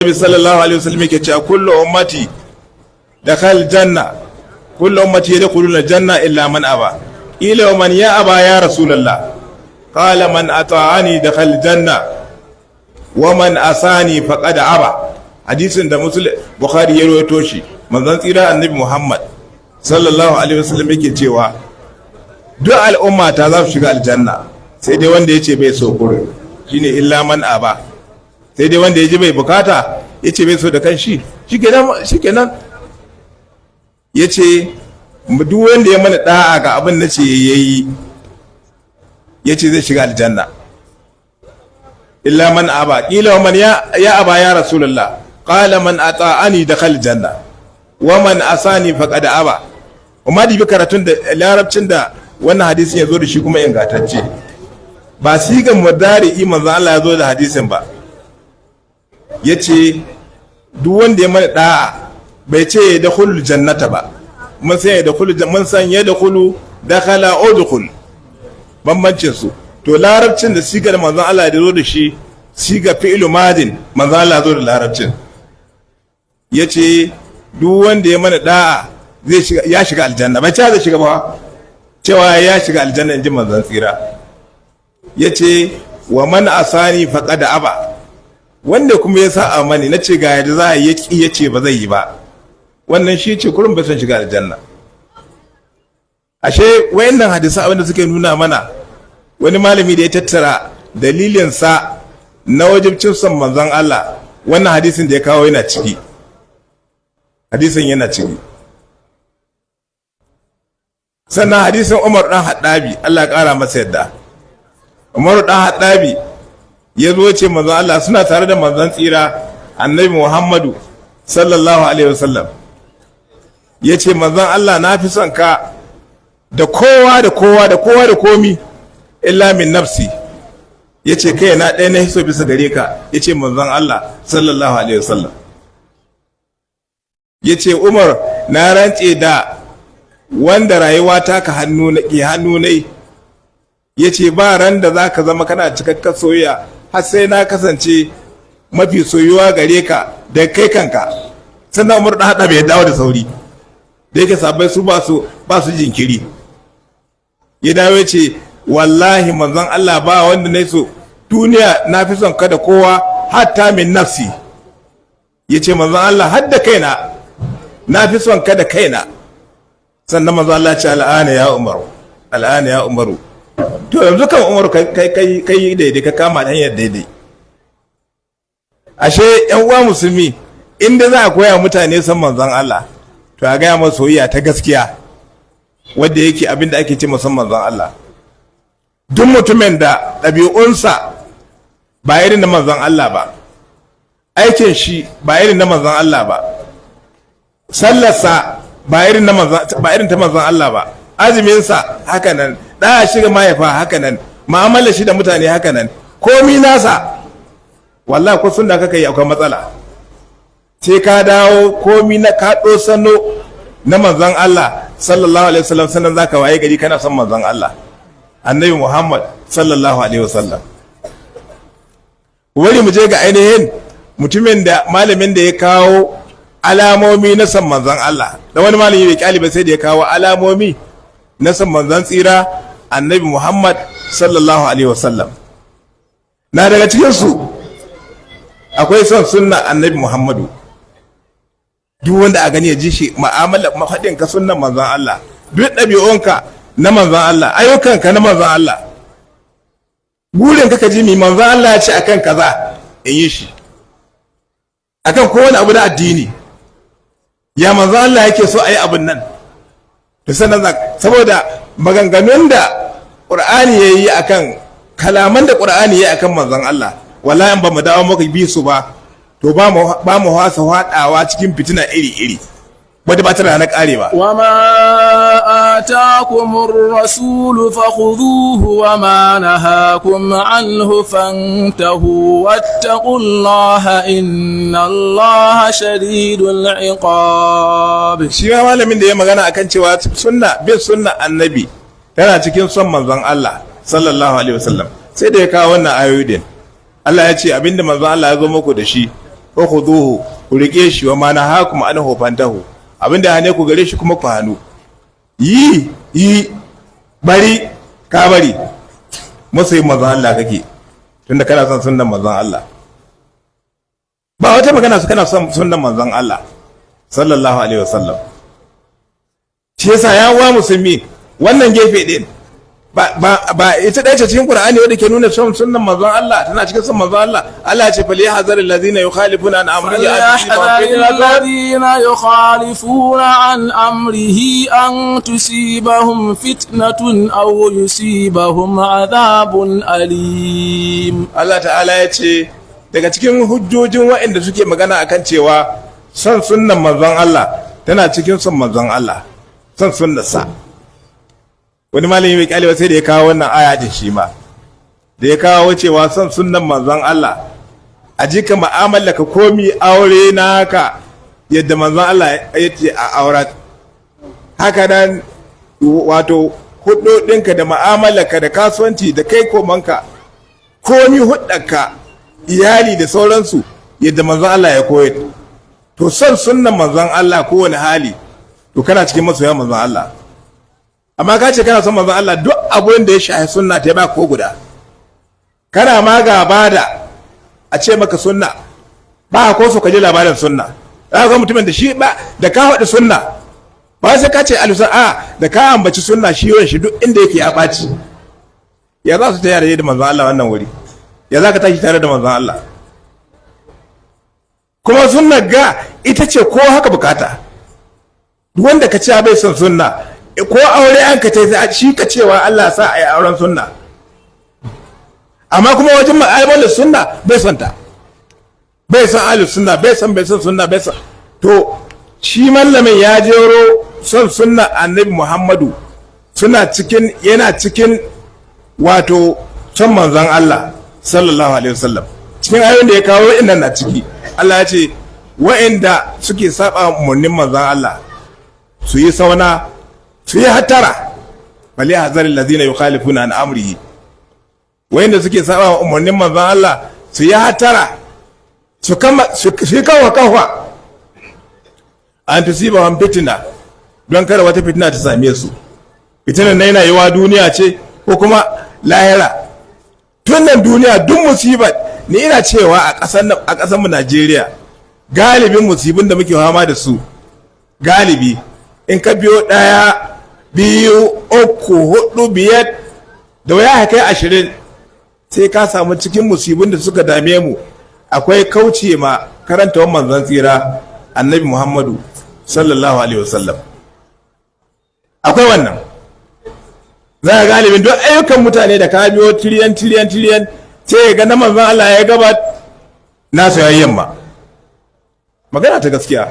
Nabi sallallahu alaihi wasallam yake cewa kullu ummati dakhal janna, kullu ummati yadkhuluna janna illa man aba. Ila man ya aba ya rasulullah, qala man ata'ani dakhal janna wa man asani faqad aba. Hadisin da Muslim Bukhari ya rawaito shi, manzon tsira annabi Muhammad sallallahu alaihi wasallam yake cewa duk al'umma ta za su shiga aljanna sai dai wanda yace bai so kurin, shine illa man aba. Sai dai wanda ya ji bai bukata ya ce bai so da kan shi kenan ya ce duk wanda ya mana da'a ga abin na ce ya yi ya ce zai shiga aljanna illa man aba. Ƙila man ya aba ya rasulullah, ƙala man ata'ani dakhal janna wa man asani faqad aba. Amma dibi karatun da larabcin da wannan hadisin ya zo da shi kuma ingantacce, ba sigan mudari manzo Allah ya zo da hadisin ba. Ya ce duk wanda ya mana da'a bai ce ya dakhulu jannata ba, mun san ya dakhulu dakhala udkhul, bambancin su. To larabcin da sigar manzon Allah ya zo da shi siga fi'lu madin, manzon Allah zo da larabcin ya ce duk wanda ya mana da'a zai shiga, ya shiga aljanna. Bai ce zai shiga ba, cewa ya shiga aljanna inji manzon tsira. Ya ce wa man asani faqad aba, wanda kuma ya sa amani na ce ga yadda za a yi ya ce ba zai yi ba, wannan shi ce kurin bai son shiga aljanna. Ashe wayannan hadisa abinda suke nuna mana, wani malami da ya tattara dalilinsa na wajibcin son manzon Allah, wannan hadisin da ya kawo yana ciki, hadisin yana ciki. Sannan hadisin Umar dan Haddabi, Allah ya kara masa yadda. Umar dan Haddabi ya zo ce manzon Allah suna tare da manzon tsira annabi Muhammadu sallallahu alaihi wasallam, ya ce manzon Allah na fi son ka da kowa da komi illa min nafsi. Ya ce kai na ɗaya na hiso bisa gare ka, ya ce manzon Allah sallallahu alaihi wasallam. Ya ce Umar na rantse da wanda rayuwa ta ka hannu nai, ya ce ba ran da za ka zama kana cikakken soyayya har sai na kasance mafi soyuwa gare ka da kai kanka. Sannan Umar da hada bai dawo da sauri, da yake sabai su ba su jinkiri. Ya dawo ya ce wallahi manzon Allah ba wanda na so duniya na fi son ka da kowa hatta min nafsi. Ya ce manzon Allah har da kaina na fi son ka da kaina. Sannan manzon Allah ce al'ana ya Umaru, al'ana ya Umaru. To yanzu kan Umaru kai daidai, ka kama hanyar daidai. Ashe yan uwa musulmi, inda za a koya mutane san manzon Allah, to a gaya masa soyayya ta gaskiya wanda yake abinda ake ce masa manzon Allah. Duk mutumin da ɗabi'unsa ba irin na manzon Allah ba, aikin shi ba irin na manzon Allah ba, sallarsa ba irin ta manzon Allah ba, azuminsa haka nan, ɗaya shiga mahaifa haka nan, ma'amalar shi da mutane haka nan, komi nasa wallahi ko sun da kaka yi akwai matsala. Sai ka dawo komi na kaɗo sano na manzon Allah sallallahu alaihi wasallam, sannan zaka waye gari kana son manzon Allah annabi Muhammad sallallahu alaihi wasallam. Wani mu je ga ainihin mutumin da malamin da ya kawo alamomi na son manzon Allah, da wani malami bai kyali ba sai da ya kawo alamomi na son manzon tsira annabi Muhammad sallallahu alaihi wasallam. Na daga cikin su akwai son sunna annabi Muhammadu. Duk wanda a gani ya ji shi ma'amala mafaɗin ka sunnan manzon Allah, duk ɗabi'unka na manzon Allah, ayyukanka na manzon Allah, burin ka ji mi manzon Allah ya ce akan kaza in yi shi, akan kowane abu da addini ya manzon Allah yake so a yi abin nan. To sannan saboda maganganun da Qur'ani yayi akan kalaman da Qur'ani yayi akan manzon Allah, wallahi ba mu dawo muka bi su ba, to ba mu hasa hadawa cikin fitina iri-iri wadda ba ta da na karewa. Wa ma atakumur rasul fakhudhuhu wa ma nahakum anhu fantahu wattaqullaha innallaha shadidul iqab. Shi ma malamin da ya magana akan cewa bin sunna annabi tana cikin son manzon Allah sallallahu alaihi wasallam, sai da ya kawo wannan ayoyi din. Allah ya ce abinda manzon Allah ya zo muku da shi ko khuduhu ku rike shi wa ma nahakum anhu fantahu abinda hane ku gare shi kuma ku hanu yi bari ka bari musayin manzon Allah kake tunda kana son sunnan manzon Allah ba wata magana su kana son sunnan manzon Allah sallallahu alaihi wasallam shi yasa ya wa musulmi wannan gefe din ba ita ɗaya ce cikin Qur'ani wanda ke nuna son sunnan manzon Allah tana cikin son manzon Allah Allah ya ce fal yahzaril ladina yukhalifuna an amrihi an tusibahum fitnatun aw yusibahum adhabun alim. Allah ta'ala ya ce daga cikin hujjojin waɗanda suke magana akan cewa son sunnan manzon Allah tana cikin son manzon Allah son sunnarsa. Wani malami mai kyalewa sai da ya kawo wannan aya din shi ma da ya kawo cewa son sunnan manzon Allah a jika mu'amala ka komi aure naka yadda manzon Allah ya ce a aurat haka nan wato hudodinka da mu'amalarka da kasuwanci da kai komanka komi huddarka iyali da sauransu yadda manzon Allah ya koyar to son sunnan manzon Allah kowane hali to kana cikin masoyan manzon Allah amma ka ce kana son manzon Allah duk abin da ya shahi sunna ta ba ko guda kana ma gaba da a ce maka sunna ba ko so ka ji labarin sunna za ga mutumin da shi ba da ka faɗi sunna ba sai ka ce alusa a da ka ambaci sunna shi yawan shi duk inda yake ya ɓaci ya za su ta yare da manzon Allah wannan wuri ya za ka tashi tare da manzon Allah kuma sunna ga ita ce ko haka bukata duk wanda ka ce bai son sunna ko aure an ka ce shi ka cewa Allah sa a yi auren sunna amma kuma wajen ma'aibar sunna bai son ta bai son ahlus sunna bai son sunna bai son to shi mallamin ya jero son sunna annabi Muhammadu yana cikin wato son manzon Allah sallallahu alaihi wasallam cikin ayoyin da ya kawo wa'annan na ciki Allah ya ce wa'anda suke saba umarnin manzon Allah su yi sauna su yi hattara bali hazarin lazina yukhalifuna an amrihi wa'anda suke saba umarnin manzon Allah su yi hattara su kawa an tusibahum fitina don kada wata fitina ta same su fitinan na yana yiwa duniya ce ko kuma lahira tun nan duniya duk musibar ni ina cewa a ƙasar mu Najeriya galibin musibin da muke fama da su galibi in ka biyo ɗaya biyu uku hudu biyar da waya kai 20 sai ka samu cikin musibin da suka dame mu akwai kauce ma karantawar manzon tsira annabi Muhammadu sallallahu alaihi wasallam akwai wannan za a galibin don ayyukan mutane da ka biyo tiriyan sai ga na manzon Allah ya gaba na soyayyen ma magana ta gaskiya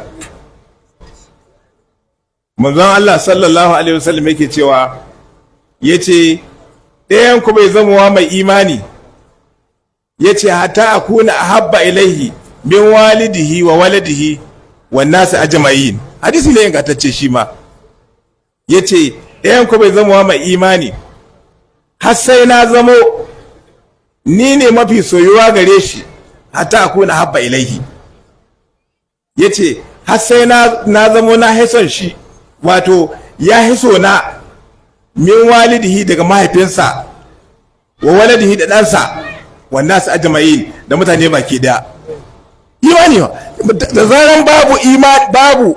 manzon Allah sallallahu alaihi wasallam yake cewa yace ɗayan ku bai zamowa mai imani yace hatta akuna ahabba ilaihi min walidihi wa waladihi wan nas ajma'in hadisi ne ingantacce shi ma yace ɗayan ku bai zamowa mai imani har sai na zamo ni ne mafi soyuwa gare shi hatta akuna ahabba ilaihi yace har sai na zamo na hison shi wato ya hiso na min walidihi daga mahaifinsa wa waladihi da ɗansa wannan su ajma'in da mutane baki daya imani da zaran babu imani babu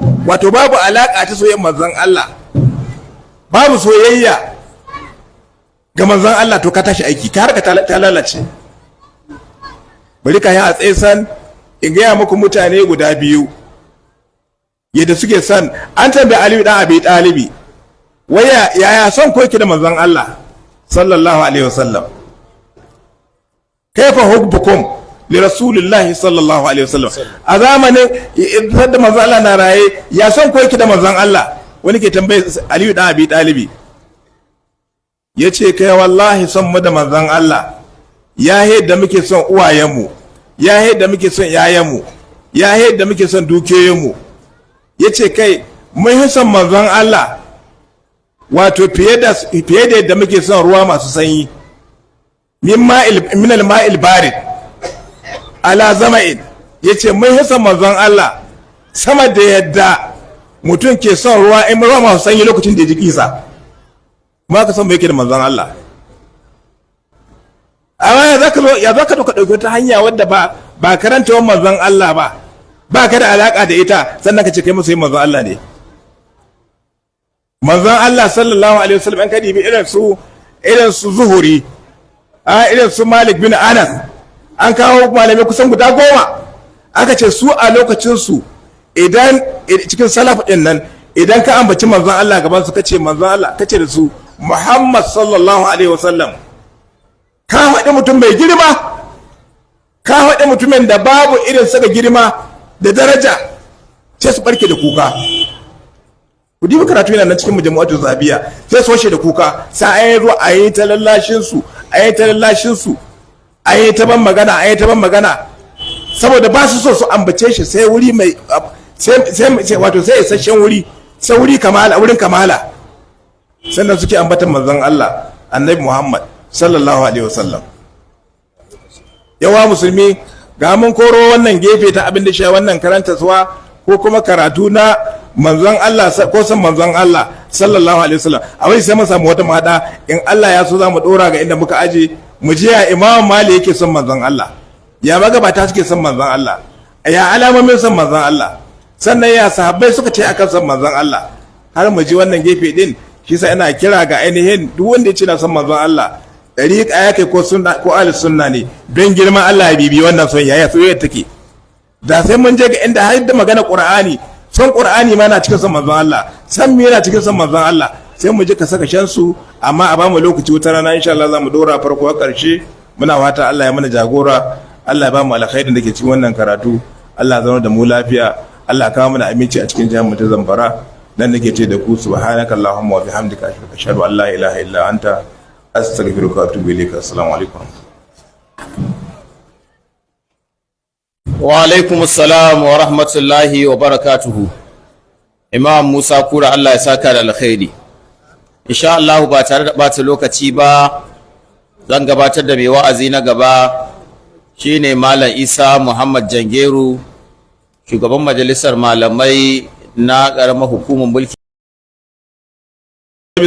alaka ta soyayyar manzon Allah babu soyayya ga manzon Allah to ka tashi aiki ka harka ta lalace bari ka yi a tsaye in gaya muku mutane guda biyu yadda suke son an tambaye Aliyu dan Abi Talibi waya yaya son koki da manzon Allah sallallahu alaihi wasallam kaifa hubbukum li rasulillahi sallallahu alaihi wasallam a zamanin da manzon Allah na raye ya son koki da manzon Allah wani ke tambaye Aliyu dan Abi Talibi yace kai wallahi son mu da manzon Allah ya yadda muke son uwayenmu ya yadda muke son yayanmu ya yadda muke son dukiyoyinmu yace kai mun yi son manzon Allah wato fiye da yadda muke son ruwa masu sanyi min al-ma'il barid ala zama'in yace mun hisa manzon Allah sama da yadda mutum ke son ruwa in ruwa masu sanyi lokacin da ya ji kisa kuma ka san bai yake da manzon Allah. amma ya zaka ka dauki ta hanya wadda ba karanta manzon Allah ba ka da alaka da ita sannan ka ce kai musulmi manzon Allah ne. manzon Allah sallallahu alaihi wasallam an kadi bi irin su Zuhuri irin su Malik bin Anas an kawo malamai kusan guda 10 aka ce su a lokacin su idan cikin salaf din nan idan ka ambaci manzon Allah gaban su kace manzon Allah kace da su Muhammad sallallahu alaihi wasallam ka faɗi mutum mai girma, ka faɗi mutumin da babu irin saka girma da daraja, sai su barke da kuka. Ku dibi karatu yana nan cikin mujammu'atu zabiya, sai su washe da kuka, sai ayi ruwa ayi ta lallashin su, ayi ta lallashin su, ayi ta ban magana, ayi ta ban magana. Saboda ba su so su ambace shi sai wuri mai sai wato sai isasshen wuri, sai wuri kamala, wurin kamala. Sannan suke ambatan manzon Allah, Annabi Muhammad sallallahu alaihi wasallam. Yawa musulmi, ga mun koro wannan gefe ta abin da shi wannan karanta suwa ko kuma karatu na manzon Allah ko san manzon Allah sallallahu alaihi wasallam. A wai sai mun samu wata mada in Allah ya so za mu dora ga inda muka aje mu je ya Imam Malik yake son manzon Allah, ya magabata suke son manzon Allah, ya alamomin son manzon Allah, sannan ya sahabbai suka ce akan son manzon Allah, har mu ji wannan gefe din. Shi sa ina kira ga ainihin duk wanda ya ce na son manzon Allah dariƙa ya kai ko sunna ko ahli sunna ne, don girman Allah ya bibi wannan soyayya take. Da sai mun je ga inda har da magana Qur'ani, son Qur'ani ma na cikin son manzon Allah, san me yana cikin son manzon Allah, sai mu je ka saka shan su. Amma a bamu lokaci wata rana insha Allah za mu dora farko har karshe. Muna fata Allah ya mana jagora, Allah ya ba mu alkhairin da ke cikin wannan karatu, Allah ya zama da mu lafiya, Allah ya kawo mana aminci a cikin jihar mu ta Zamfara. Dan nake ce da ku subhanakallahumma wa bihamdika ashhadu an la ilaha illa anta astaghfiruka wa atubu ilayka. Assalamu alaikum. Wa alaikum assalam wa rahmatullahi wa barakatuhu. Imam Musa Kura, Allah ya saka da alkhairi. Insha Allah ba tare da bata lokaci ba zan gabatar da mai wa'azi na gaba, shine Malam Isa Muhammad Jangeru, shugaban majalisar malamai na ƙaramar hukumar mulki